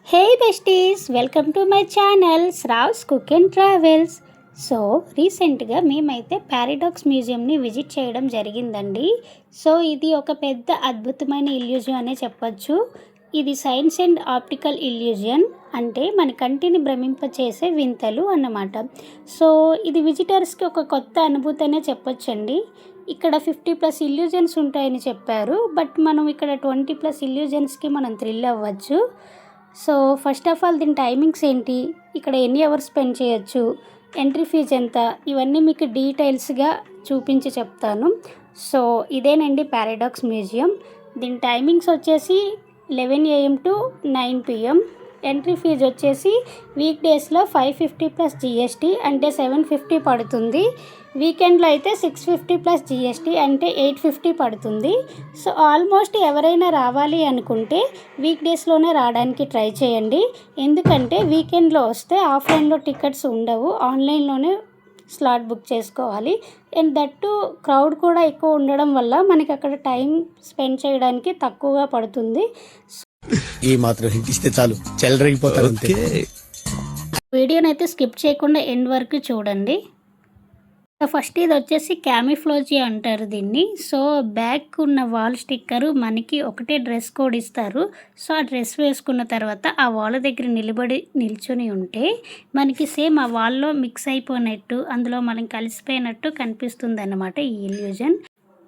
Hey besties, welcome to my channel Srav's Cook and Travels. So రీసెంట్గా మేమైతే paradox మ్యూజియంని visit చేయడం జరిగిందండి. So ఇది ఒక పెద్ద అద్భుతమైన ఇల్యూజన్ అనే చెప్పచ్చు. ఇది సైన్స్ అండ్ ఆప్టికల్ ఇల్యూజన్, అంటే మన కంటిని భ్రమింపచేసే వింతలు అన్నమాట. సో ఇది విజిటర్స్కి ఒక కొత్త అనుభూతి అనే చెప్పొచ్చండి. ఇక్కడ 50+ ఇల్యూజన్స్ ఉంటాయని చెప్పారు, బట్ మనం ఇక్కడ 20+ ఇల్యూజన్స్కి మనం థ్రిల్ అవ్వచ్చు. సో ఫస్ట్ ఆఫ్ ఆల్ దీని టైమింగ్స్ ఏంటి, ఇక్కడ ఎన్ని అవర్స్ స్పెండ్ చేయొచ్చు, ఎంట్రీ ఫీజ్ ఎంత, ఇవన్నీ మీకు డీటెయిల్స్గా చూపించి చెప్తాను. సో ఇదేనండి పారాడాక్స్ మ్యూజియం. దీని టైమింగ్స్ వచ్చేసి 11 AM to 9 PM. Entry fees వచ్చేసి వీక్ డేస్లో 550+ GST అంటే 750 పడుతుంది. వీకెండ్లో అయితే 650+ GST అంటే 850 పడుతుంది. సో ఆల్మోస్ట్ ఎవరైనా రావాలి అనుకుంటే వీక్ డేస్లోనే రావడానికి ట్రై చేయండి. ఎందుకంటే వీకెండ్లో వస్తే ఆఫ్లైన్లో టికెట్స్ ఉండవు, ఆన్లైన్లోనే స్లాట్ బుక్ చేసుకోవాలి. అండ్ దట్టు క్రౌడ్ కూడా ఎక్కువ ఉండడం వల్ల మనకి అక్కడ టైం స్పెండ్ చేయడానికి తక్కువగా పడుతుంది. ఈ మాత్రం హింట్ ఇస్తే చాలు చెలరేగిపోతారు. వీడియోనైతే స్కిప్ చేయకుండా ఎండ్ వరకు చూడండి. ఫస్ట్ ఇది వచ్చేసి క్యామిఫ్లోజీ అంటారు దీన్ని. సో బ్యాక్ ఉన్న వాల్ స్టిక్కరు మనకి ఒకటే డ్రెస్ కోడ్ ఇస్తారు. సో ఆ డ్రెస్ వేసుకున్న తర్వాత ఆ వాల్ దగ్గర నిల్చొని ఉంటే మనకి సేమ్ ఆ వాల్లో మిక్స్ అయిపోయినట్టు, అందులో మనం కలిసిపోయినట్టు కనిపిస్తుంది అన్నమాట ఈ ఇల్యూజన్.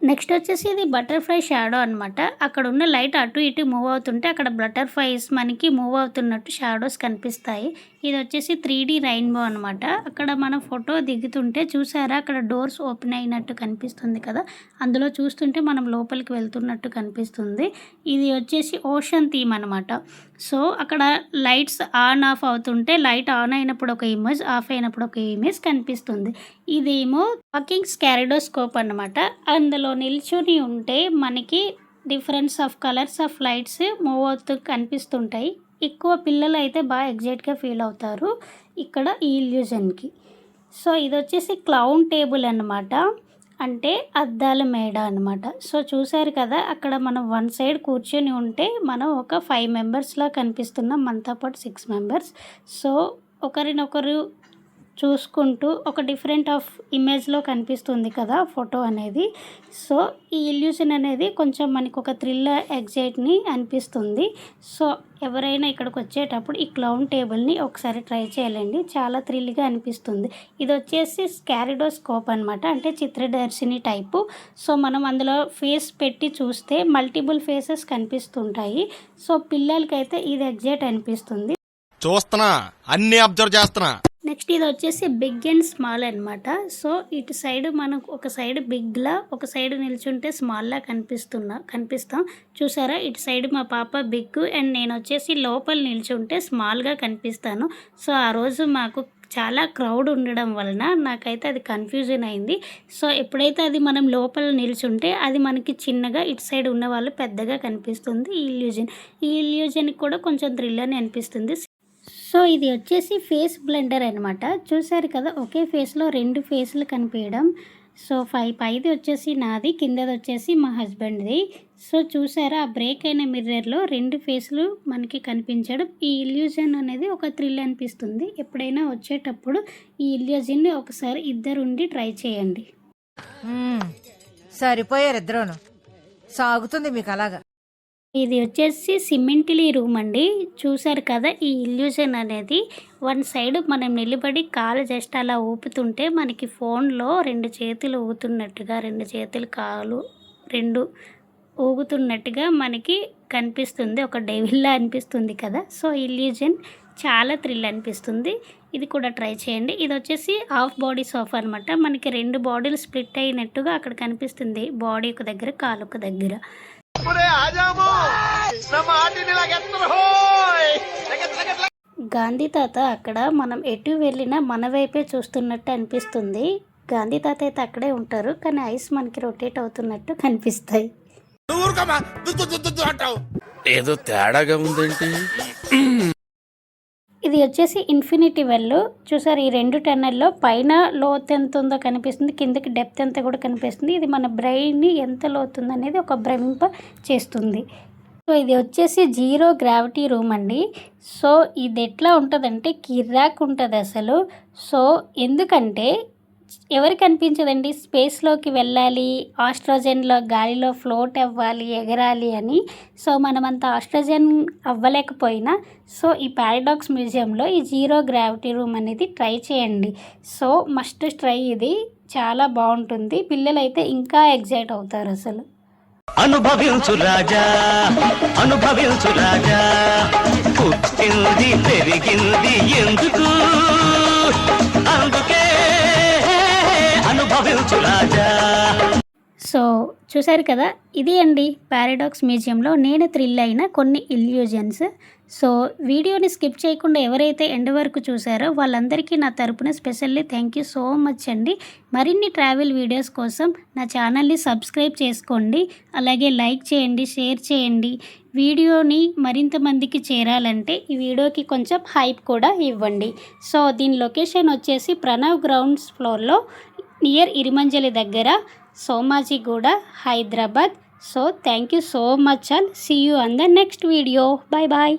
నెక్స్ట్ వచ్చేసి ఇది బటర్ఫ్లై షాడో అనమాట. అక్కడ ఉన్న లైట్ అటు ఇటు మూవ్ అవుతుంటే అక్కడ బటర్ఫ్లైస్ మనకి మూవ్ అవుతున్నట్టు షాడోస్ కనిపిస్తాయి. ఇది వచ్చేసి 3D రెయిన్బో అనమాట. అక్కడ మనం ఫోటో దిగుతుంటే చూసారా, అక్కడ డోర్స్ ఓపెన్ అయినట్టు కనిపిస్తుంది కదా, అందులో చూస్తుంటే మనం లోపలికి వెళ్తున్నట్టు కనిపిస్తుంది. ఇది వచ్చేసి ఓషన్ థీమ్ అనమాట. సో అక్కడ లైట్స్ ఆన్ ఆఫ్ అవుతుంటే లైట్ ఆన్ అయినప్పుడు ఒక ఇమేజ్, ఆఫ్ అయినప్పుడు ఒక ఇమేజ్ కనిపిస్తుంది. ఇదేమో వాకింగ్ స్కారిడోస్కోప్ అనమాట. అందులో నిల్చుని ఉంటే మనకి difference of colours of lights move అవుతూ కనిపిస్తుంటాయి. ఎక్కువ పిల్లలు అయితే బాగా ఎగ్జైట్గా ఫీల్ అవుతారు ఇక్కడ ఈ ఇల్యూజన్కి. సో ఇది వచ్చేసి క్లౌన్ టేబుల్ అన్నమాట, అంటే అద్దాల మేడ అనమాట. సో చూసారు కదా, అక్కడ మనం వన్ సైడ్ కూర్చొని ఉంటే మనం ఒక 5 మెంబర్స్లా కనిపిస్తున్నాం, మనతో పాటు 6 మెంబర్స్. సో ఒకరినొకరు చూసుకుంటూ ఒక డిఫరెంట్ ఆఫ్ ఇమేజ్లో కనిపిస్తుంది కదా ఫోటో అనేది. సో ఈ ఇల్యూషన్ అనేది కొంచెం మనకు ఒక థ్రిల్లర్ ఎగ్జైట్ని అనిపిస్తుంది. సో ఎవరైనా ఇక్కడికి వచ్చేటప్పుడు ఈ క్లౌన్ టేబుల్ని ఒకసారి ట్రై చేయాలండి, చాలా థ్రిల్గా అనిపిస్తుంది. ఇది వచ్చేసి స్కారిడోస్కోప్ అనమాట, అంటే చిత్రదర్శిని టైపు. సో మనం అందులో ఫేస్ పెట్టి చూస్తే మల్టిపుల్ ఫేసెస్ కనిపిస్తుంటాయి. సో పిల్లలకైతే ఇది ఎగ్జైట్ అనిపిస్తుంది. చూస్తున్నా, అన్ని అబ్జర్వ్ చేస్తున్నా. నెక్స్ట్ ఇది వచ్చేసి బిగ్ అండ్ స్మాల్ అనమాట. సో ఇటు సైడ్ మనకు ఒక సైడ్ బిగ్లా, ఒక సైడ్ నిల్చుంటే స్మాల్లా కనిపిస్తాం. చూసారా, ఇటు సైడ్ మా పాప బిగ్ అండ్ నేను వచ్చేసి లోపల నిల్చుంటే స్మాల్గా కనిపిస్తాను. సో ఆ రోజు మాకు చాలా క్రౌడ్ ఉండడం వలన నాకైతే అది కన్ఫ్యూజన్ అయింది. సో ఎప్పుడైతే అది మనం లోపల నిల్చుంటే అది మనకి చిన్నగా, ఇటు సైడ్ ఉన్న వాళ్ళు పెద్దగా కనిపిస్తుంది ఈ ఇల్యూజన్కి కూడా కొంచెం థ్రిల్ అని అనిపిస్తుంది. సో ఇది వచ్చేసి ఫేస్ బ్లెండర్ అనమాట. చూసారు కదా, ఒకే ఫేస్లో 2 ఫేస్లు కనిపించడం. సో పైది వచ్చేసి నాది, కిందది వచ్చేసి మా హస్బెండ్ది. సో చూసారా, ఆ బ్రేక్ అయిన మిర్రర్లో 2 ఫేస్లు మనకి కనిపించడం. ఈ ఇల్యూజన్ అనేది ఒక థ్రిల్ అనిపిస్తుంది. ఎప్పుడైనా వచ్చేటప్పుడు ఈ ఇల్యూజన్ని ఒకసారి ఇద్దరుండి ట్రై చేయండి. సరిపోయారు ఇద్దరును, సాగుతుంది మీకు అలాగా. ఇది వచ్చేసి సిమెంట్లీ రూమ్ అండి. చూసారు కదా, ఈ ఇల్యూజన్ అనేది వన్ సైడ్ మనం నిలబడి కాలు జస్ట్ అలా ఊపుతుంటే మనకి ఫోన్లో 2 చేతులు ఊగుతున్నట్టుగా, 2 చేతులు కాలు 2 ఊగుతున్నట్టుగా మనకి కనిపిస్తుంది. ఒక డెవిల్లా అనిపిస్తుంది కదా. సో ఇల్యూజన్ చాలా థ్రిల్ అనిపిస్తుంది. ఇది కూడా ట్రై చేయండి. ఇది వచ్చేసి హాఫ్ బాడీ సోఫా అనమాట. మనకి 2 బాడీలు స్ప్లిట్ అయినట్టుగా అక్కడ కనిపిస్తుంది, బాడీ ఒక దగ్గర, కాలు ఒక దగ్గర. గాంధీ తాత అక్కడ మనం ఎటు వెళ్ళినా మన వైపే చూస్తున్నట్టు అనిపిస్తుంది. గాంధీ తాత అయితే అక్కడే ఉంటారు, కానీ ఐస్ మనకి రొటేట్ అవుతున్నట్టు కనిపిస్తాయి. ఏదో తేడాగా ఉందేంటి. ఇది వచ్చేసి ఇన్ఫినిటీ వెల్. చూసారు, ఈ 2 టన్నెల్లో పైన లోతు ఎంత ఉందో కనిపిస్తుంది, కిందకి డెప్త్ ఎంత కూడా కనిపిస్తుంది. ఇది మన బ్రెయిన్ని ఎంత లోతుందనేది ఒక భ్రమింప చేస్తుంది. సో ఇది వచ్చేసి జీరో గ్రావిటీ రూమ్ అండి. సో ఇది ఎట్లా ఉంటుందంటే కిర్రాక్ ఉంటుంది అసలు. సో ఎందుకంటే ఎవరికి అనిపించదండి స్పేస్లోకి వెళ్ళాలి, ఆస్ట్రోజన్లో గాలిలో ఫ్లోట్ అవ్వాలి, ఎగరాలి అని. సో మనమంత ఆస్ట్రోజన్ అవ్వలేకపోయినా సో ఈ పారాడాక్స్ మ్యూజియంలో ఈ జీరో గ్రావిటీ రూమ్ అనేది ట్రై చేయండి. సో మస్ట్ ట్రై, ఇది చాలా బాగుంటుంది. పిల్లలైతే ఇంకా ఎగ్జైట్ అవుతారు అసలు. అనుభవించు రాజా, అనుభవించు రాజా, పుట్టింది పెరిగింది ఎందుకు, అందుకే అనుభవించు రాజా. సో చూశారు కదా, ఇది అండి పారాడాక్స్ మ్యూజియంలో నేను థ్రిల్ అయిన కొన్ని ఇల్యూజన్స్. సో వీడియోని స్కిప్ చేయకుండా ఎవరైతే ఎండ్ వరకు చూసారో వాళ్ళందరికీ నా తరపున specially thank you so much అండి. మరిన్ని ట్రావెల్ వీడియోస్ కోసం నా ఛానల్ని సబ్స్క్రైబ్ చేసుకోండి, అలాగే లైక్ చేయండి, షేర్ చేయండి. వీడియోని మరింత మందికి చేరాలంటే ఈ వీడియోకి కొంచెం హైప్ కూడా ఇవ్వండి. సో దీని లొకేషన్ వచ్చేసి ప్రణవ్ గ్రౌండ్స్ ఫ్లోర్లో నియర్ ఇరిమంజలి దగ్గర, Somajiguda, Hyderabad. So thank you so much all. See you on the next video. Bye bye.